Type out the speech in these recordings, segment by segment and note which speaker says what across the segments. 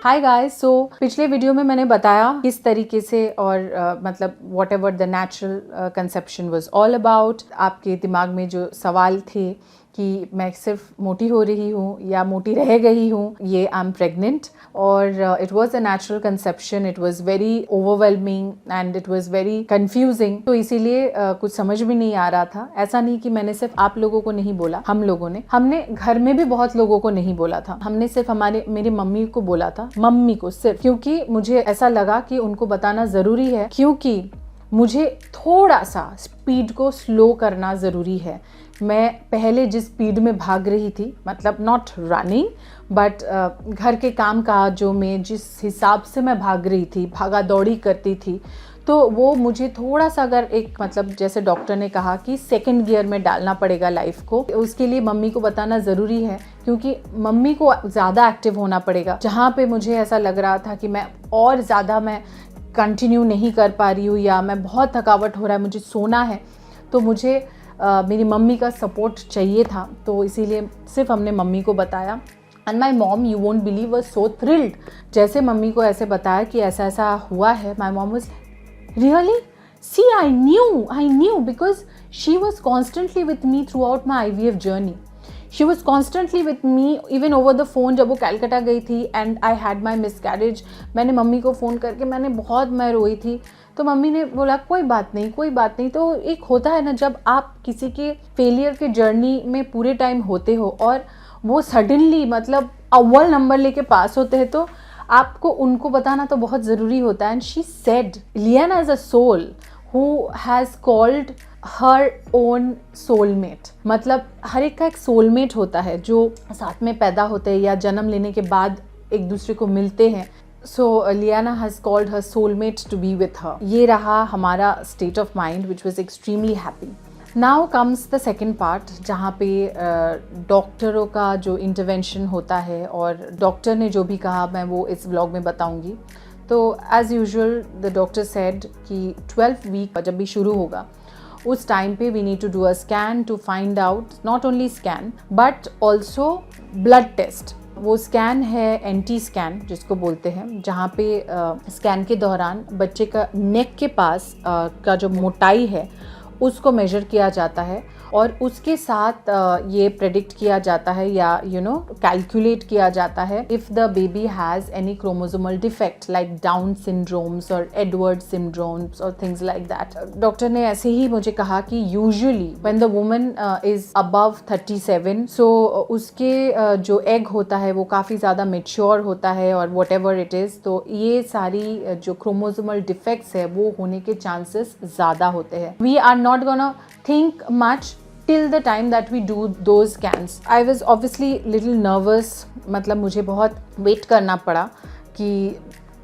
Speaker 1: Hi guys, सो पिछले video में मैंने बताया किस तरीके से और मतलब what ever the natural conception was all about. आपके दिमाग में जो सवाल थे कि मैं सिर्फ मोटी हो रही हूँ या मोटी रह गई हूँ, ये आई एम प्रेग्नेंट और it was a natural conception. It was very overwhelming and it was very confusing, तो इसीलिए कुछ समझ में नहीं आ रहा था। ऐसा नहीं कि मैंने सिर्फ आप लोगों को नहीं बोला, हमने घर में भी बहुत लोगों को नहीं बोला था। हमने सिर्फ मेरी मम्मी को बोला था, मम्मी को सिर्फ, क्योंकि मुझे ऐसा लगा कि उनको बताना जरूरी है, क्योंकि मुझे थोड़ा सा स्पीड को स्लो करना ज़रूरी है। मैं पहले जिस स्पीड में भाग रही थी, मतलब नॉट रनिंग बट घर के काम काजों में जिस हिसाब से मैं भाग रही थी, भागा दौड़ी करती थी, तो वो मुझे थोड़ा सा अगर एक मतलब जैसे डॉक्टर ने कहा कि सेकंड गियर में डालना पड़ेगा लाइफ को, उसके लिए मम्मी को बताना ज़रूरी है, क्योंकि मम्मी को ज़्यादा एक्टिव होना पड़ेगा। जहाँ पे मुझे ऐसा लग रहा था कि मैं और ज़्यादा मैं कंटिन्यू नहीं कर पा रही हूँ या मैं बहुत थकावट हो रहा है, मुझे सोना है, तो मुझे मेरी मम्मी का सपोर्ट चाहिए था। तो इसीलिए सिर्फ हमने मम्मी को बताया and my mom, you won't believe, was so thrilled. जैसे मम्मी को ऐसे बताया कि ऐसा ऐसा हुआ है, my mom was really, see I knew because she was constantly with me throughout my IVF journey. She was constantly with me even over the phone। जब वो कैलकाटा गई थी and I had my miscarriage, मैंने mummy को phone करके मैं रोई थी, तो मम्मी ने बोला कोई बात नहीं। तो एक होता है ना, जब आप किसी के फेलियर के जर्नी में पूरे टाइम होते हो और वो सडनली मतलब अव्वल नंबर लेके पास होते हैं, तो आपको उनको बताना तो बहुत ज़रूरी होता है। And she said, Liana is a soul who has called her own soulmate। मतलब हर एक का एक सोलमेट होता है जो साथ में पैदा होते हैं या जन्म लेने के बाद एक दूसरे को मिलते हैं। So Liana has called her soulmate to be with her. ये रहा हमारा state of mind which was extremely happy. Now comes the second part, जहाँ पे डॉक्टरों का जो इंटरवेंशन होता है और डॉक्टर ने जो भी कहा मैं वो इस व्लॉग में बताऊँगी। तो as usual the doctor said कि 12 वीक जब भी शुरू होगा उस टाइम पे we need to do a scan to find out, not only scan but also blood test. वो स्कैन है एंटी स्कैन जिसको बोलते हैं, जहाँ पे स्कैन के दौरान बच्चे का नेक के पास का जो मोटाई है उसको मेजर किया जाता है और उसके साथ ये प्रेडिक्ट किया जाता है या कैलकुलेट किया जाता है if the baby has any chromosomal defect like down syndromes और एडवर्ड सिंड्रोम्स और थिंग्स लाइक दैट। डॉक्टर ने ऐसे ही मुझे कहा कि usually when the woman is above 37, सो उसके जो एग होता है वो काफ़ी ज़्यादा मेच्योर होता है और वट एवर इट इज़, तो ये सारी जो क्रोमोसोमल डिफेक्ट्स है वो होने के चांसेस ज़्यादा होते हैं। We are not gonna think much till the time that we do those scans। I was obviously little nervous, मतलब मुझे बहुत वेट करना पड़ा कि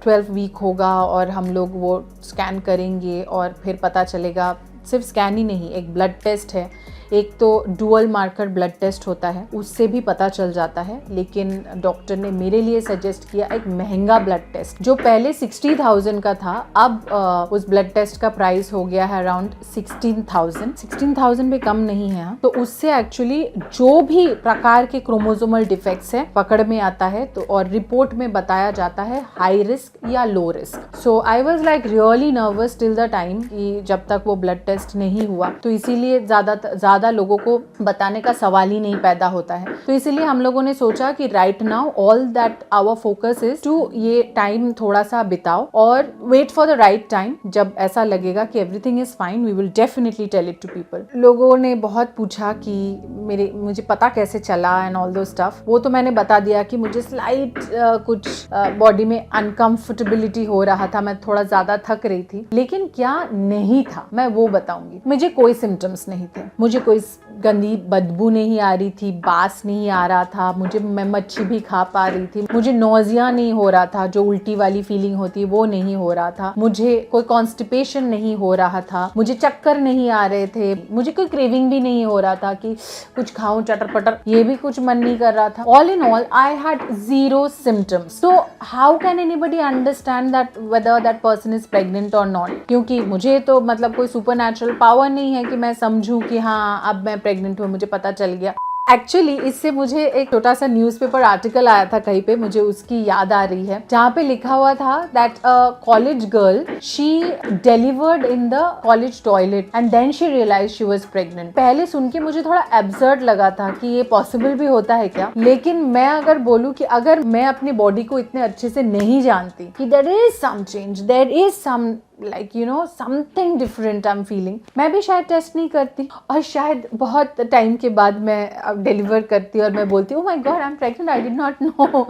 Speaker 1: 12 वीक होगा और हम लोग वो स्कैन करेंगे और फिर पता चलेगा। सिर्फ स्कैन ही नहीं, एक ब्लड टेस्ट है, एक तो डुअल मार्कर ब्लड टेस्ट होता है, उससे भी पता चल जाता है। लेकिन डॉक्टर ने मेरे लिए सजेस्ट किया एक महंगा ब्लड टेस्ट जो पहले 60,000 का था, अब उस ब्लड टेस्ट का प्राइस हो गया है अराउंड 16,000 भी कम नहीं है। तो उससे एक्चुअली जो भी प्रकार के क्रोमोसोमल डिफेक्ट्स है पकड़ में आता है, तो और रिपोर्ट में बताया जाता है हाई रिस्क या low risk. So I was like really nervous till the time कि जब तक वो ब्लड टेस्ट नहीं हुआ, तो इसीलिए ज़्यादा लोगों को बताने का सवाल ही नहीं पैदा होता है। तो इसीलिए हम लोगों ने सोचा कि right now all that our focus is to ये टाइम थोड़ा सा बिताओ और wait for the right time. जब ऐसा लगेगा कि everything is fine, we will definitely tell it to people. लोगों ने बहुत पूछा कि मुझे पता कैसे चला एंड ऑल दो स्टफ। वो तो मैंने बता दिया कि मुझे स्लाइट कुछ बॉडी में अनकंफर्टेबिलिटी हो रहा था, मैं थोड़ा ज्यादा थक रही थी। लेकिन क्या नहीं था मैं वो बताऊंगी। मुझे कोई सिम्टम्स नहीं थे, मुझे कोई गंदी बदबू नहीं आ रही थी, बास नहीं आ रहा था, मैं मच्छी भी खा पा रही थी, मुझे नोजिया नहीं हो रहा था, जो उल्टी वाली फीलिंग होती है वो नहीं हो रहा था, मुझे कोई कॉन्स्टिपेशन नहीं हो रहा था, मुझे चक्कर नहीं आ रहे थे, मुझे कोई क्रेविंग भी नहीं हो रहा था कि कुछ खाऊं चटर पटर, ये भी कुछ मन नहीं कर रहा था। All in all I had zero symptoms। So how can anybody understand that whether that person is pregnant or not? क्योंकि मुझे तो मतलब कोई सुपर नेचुरल पावर नहीं है कि मैं समझूं कि हाँ अब मैं प्रेग्नेंट हूँ, मुझे पता चल गया। एक्चुअली इससे मुझे एक छोटा सा न्यूज़पेपर आर्टिकल आया था कहीं पे, मुझे उसकी याद आ रही है, जहाँ पे लिखा हुआ था that a college girl she delivered in the college toilet and then she realise she was pregnant. पहले सुन के मुझे थोड़ा एब्सर्ड लगा था कि ये पॉसिबल भी होता है क्या, लेकिन मैं अगर बोलूँ कि अगर मैं अपनी बॉडी को इतने अच्छे से नहीं जानती कि there is some change, there is some like you know something different I am feeling, मैं भी शायद टेस्ट नहीं करती और शायद बहुत टाइम के बाद मैं डिलीवर करती और मैं बोलती हूँ my God I am pregnant, I did not know.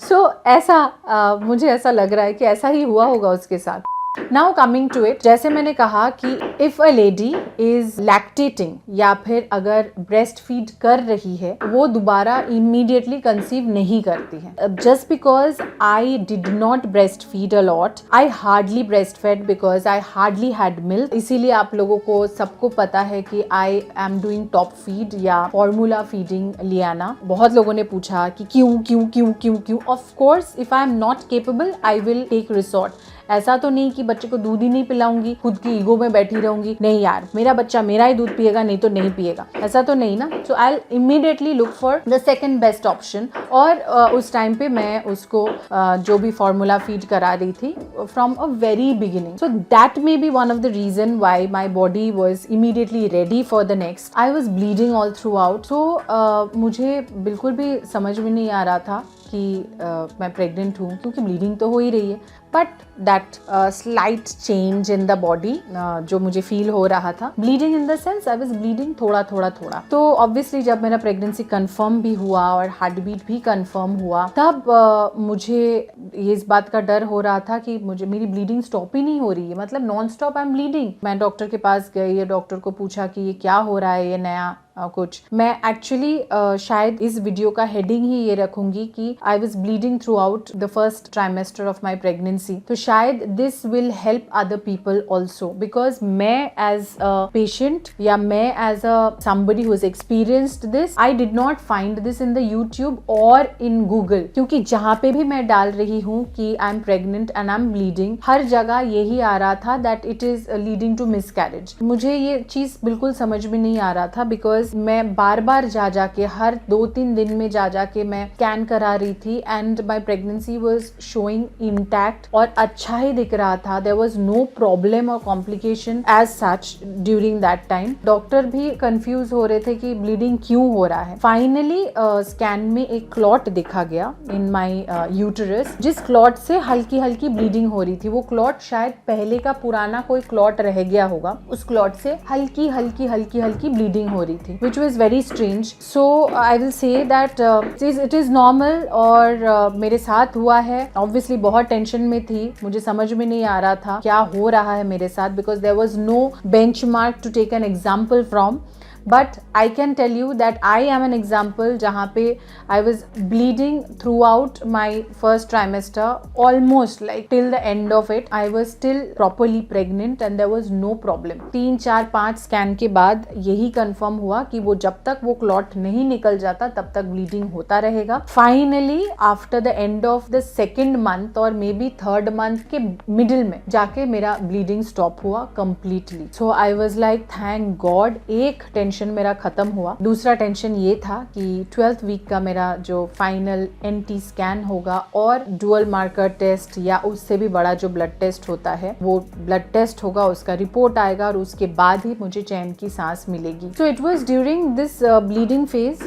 Speaker 1: So ऐसा मुझे ऐसा लग रहा है कि ऐसा ही हुआ होगा उसके साथ। नाउ कमिंग टू इट, जैसे मैंने कहा कि if a lady is lactating या फिर अगर ब्रेस्ट फीड कर रही है, वो दोबारा इमीडिएटली कंसीव नहीं करती है। Just because I did not breast feed a lot, I hardly breast fed because I hardly had milk, इसीलिए आप लोगों को सबको पता है कि I am doing top feed या फॉर्मूला फीडिंग लियाना। बहुत लोगों ने पूछा कि क्यों क्यों क्यों क्यों क्यों। Of course if I am not capable I will take resort. ऐसा तो नहीं कि बच्चे को दूध ही नहीं पिलाऊंगी, खुद की ईगो में बैठी रहूंगी, नहीं यार मेरा बच्चा मेरा ही दूध पिएगा नहीं तो नहीं पिएगा, ऐसा तो नहीं ना। So I immediately look for the second best option. और उस टाइम पे मैं उसको जो भी फॉर्मूला फीड करा रही थी from a very beginning, so that may be one of the reason why my body was immediately ready for the next. I was bleeding all throughout, so मुझे बिल्कुल भी समझ में नहीं आ रहा था कि मैं प्रेग्नेंट हूँ, क्योंकि ब्लीडिंग तो हो ही रही है, but that slight change in the body जो मुझे फील हो रहा था, bleeding in the sense I was bleeding थोड़ा थोड़ा थोड़ा। तो ऑब्वियसली जब मेरा प्रेगनेंसी कंफर्म भी हुआ और हार्ट बीट भी कंफर्म हुआ, तब मुझे ये इस बात का डर हो रहा था कि मुझे मेरी ब्लीडिंग स्टॉप ही नहीं हो रही है, मतलब non stop I am bleeding. मैं डॉक्टर के पास गई, डॉक्टर को पूछा कि ये क्या हो रहा है, ये नया कुछ। मैं एक्चुअली शायद इस वीडियो का हेडिंग ही ये रखूंगी कि I was bleeding throughout the first trimester of my pregnancy. तो शायद this will help other people also, because मैं एज अ पेशेंट या मैं as a somebody who has experienced this, I did not find this in the YouTube और in Google, क्योंकि जहाँ पे भी मैं डाल रही हूँ कि I am pregnant and I am bleeding, हर जगह यही आ रहा था that it is leading to miscarriage. मुझे ये चीज बिल्कुल समझ में नहीं आ रहा था, बिकॉज मैं बार बार जा जाके हर 2-3 दिन में जा जाके मैं स्कैन करा रही थी and my pregnancy was showing intact और अच्छा ही दिख रहा था। देयर वॉज नो प्रॉब्लम और complication as such during that time. Doctor भी कंफ्यूज हो रहे थे कि ब्लीडिंग क्यों हो रहा है। फाइनली स्कैन में एक क्लॉट देखा गया इन माई यूटरस, जिस क्लॉट से हल्की हल्की ब्लीडिंग हो रही थी। वो क्लॉट शायद पहले का पुराना कोई क्लॉट रह गया होगा, उस क्लॉट से हल्की हल्की हल्की हल्की ब्लीडिंग हो रही थी, which was very strange. So I will say that it is normal और मेरे साथ हुआ है। Obviously बहुत टेंशन में थी, मुझे समझ में नहीं आ रहा था क्या हो रहा है मेरे साथ, because there was no benchmark to take an example from. But I can tell you that I am an example जहाँ पे I was bleeding throughout my first trimester, almost like till the end of it. I was still properly pregnant and there was no problem. 3-4-5 scan के बाद यही confirm हुआ कि वो जब तक वो क्लॉट नहीं निकल जाता तब तक ब्लीडिंग होता रहेगा। Finally after the end of the second month और मे बी थर्ड मंथ के मिडिल में जाके मेरा ब्लीडिंग स्टॉप हुआ completely. So I was like thank God, एक टेंशन मेरा खत्म हुआ। दूसरा टेंशन ये था कि 12th वीक का मेरा जो फाइनल एनटी स्कैन होगा और डुअल मार्कर टेस्ट या उससे भी बड़ा जो ब्लड टेस्ट होता है, वो ब्लड टेस्ट होगा, उसका रिपोर्ट आएगा और उसके बाद ही मुझे चैन की सांस मिलेगी। So it was during this bleeding phase,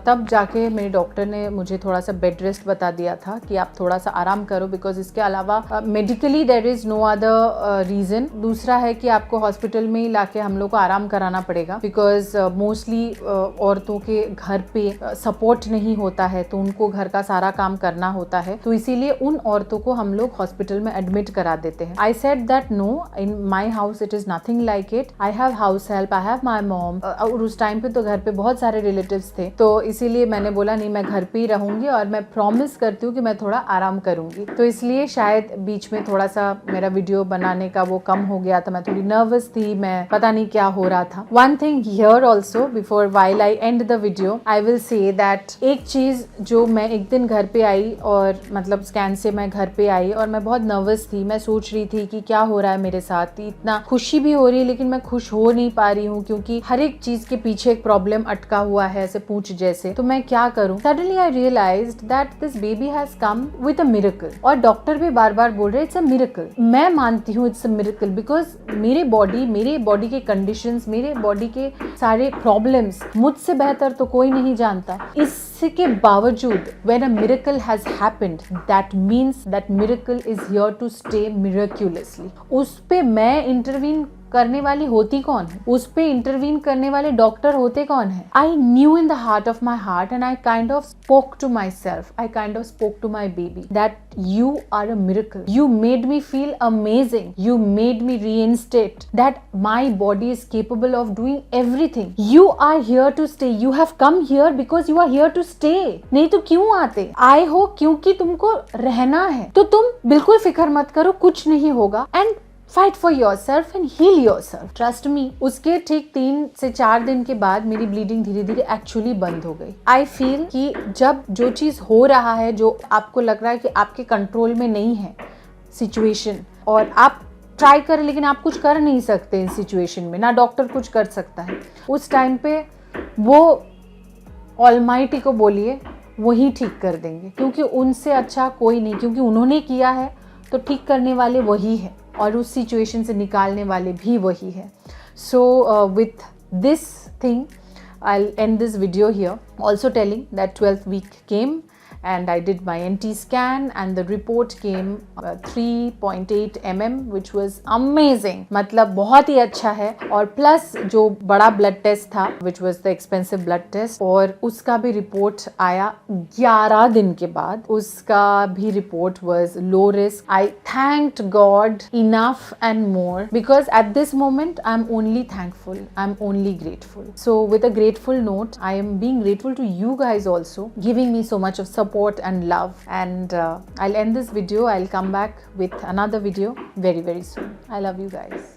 Speaker 1: तब जाके मेरे डॉक्टर ने मुझे थोड़ा सा बेड रेस्ट बता दिया था कि आप थोड़ा सा आराम करो, बिकॉज इसके अलावा medically there is no other reason. दूसरा है कि आपको हॉस्पिटल में ही लाके हम लोग को आराम कराना पड़ेगा, बिकॉज मोस्टली औरतों के घर पे सपोर्ट नहीं होता है, तो उनको घर का सारा काम करना होता है, तो इसीलिए उन औरतों को हम लोग हॉस्पिटल में एडमिट करा देते हैं। I said that no, in my house it is nothing like it, I have house help, I have my mom. और उस टाइम पे तो घर पे बहुत सारे रिलेटिव्स थे, तो इसीलिए मैंने बोला नहीं, मैं घर पे ही रहूंगी और मैं प्रॉमिस करती हूँ कि मैं थोड़ा आराम करूंगी। तो इसलिए शायद बीच में थोड़ा सा मेरा वीडियो बनाने का वो कम हो गया था, मैं थोड़ी नर्वस थी, मैं पता नहीं क्या हो रहा था। One thing here also before while I and the video I will say that एक चीज जो मैं एक दिन घर पे आई और मतलब स्कैन से मैं घर पे आई और मैं बहुत नर्वस थी, मैं सोच रही थी कि क्या हो रहा है मेरे साथ, इतना खुशी भी हो रही है लेकिन मैं खुश हो नहीं पा रही हूँ क्योंकि हर एक चीज के पीछे एक प्रॉब्लम अटका हुआ है ऐसे पूंछ जैसे, तो मैं क्या करूँ। Suddenly I realised that this baby has come with a miracle, और डॉक्टर भी बार बार बोल रहे इट्स अ मिरेकल। मैं मानती हूँ इट्स अ मिरेकल बिकॉज मेरे बॉडी के कंडीशंस, मेरे बॉडी के सारे प्रॉब्लम्स मुझसे बेहतर तो कोई नहीं जानता। इसके बावजूद when a miracle has happened, that means that miracle is here to stay miraculously. उस पे मैं इंटरवीन करने वाली होती कौन है, उस पे इंटरवीन करने वाले डॉक्टर होते कौन है। I knew in the heart of my heart and I kind of spoke to myself, I kind of spoke to my baby that you are a miracle. You made me feel amazing. You made me reinstate that my body is capable of doing everything. You are here to stay. You have come here because you are here to stay. नहीं तो क्यों आते? आए हो क्योंकि तुमको रहना है, तो तुम बिल्कुल फिक्र मत करो, कुछ नहीं होगा and fight for yourself and heal yourself. Trust me. उसके ठीक 3 से 4 दिन के बाद मेरी ब्लीडिंग धीरे धीरे एक्चुअली बंद हो गई। आई फील कि जब जो चीज़ हो रहा है, जो आपको लग रहा है कि आपके कंट्रोल में नहीं है सिचुएशन, और आप ट्राई करें लेकिन आप कुछ कर नहीं सकते इस सिचुएशन में, ना डॉक्टर कुछ कर सकता है, उस टाइम पे वो ऑलमाइटी को बोलिए, वही ठीक कर देंगे, क्योंकि उनसे अच्छा कोई नहीं, क्योंकि उन्होंने किया है तो ठीक करने वाले वही है और उस सिचुएशन से निकालने वाले भी वही है। So with this thing I'll end this video here, also telling that 12th week came and I did my NT scan and the report came 3.8 mm which was amazing, मतलब बहुत ही अच्छा है। और प्लस जो बड़ा ब्लड टेस्ट था which was the expensive blood test, और उसका भी रिपोर्ट आया 11 दिन के बाद, उसका भी report was low risk. I thanked God enough and more because at this moment I'm only thankful, I'm only grateful. So with a grateful note, I am being grateful to you guys also giving me so much of support and love, and I'll end this video. I'll come back with another video very soon. I love you guys.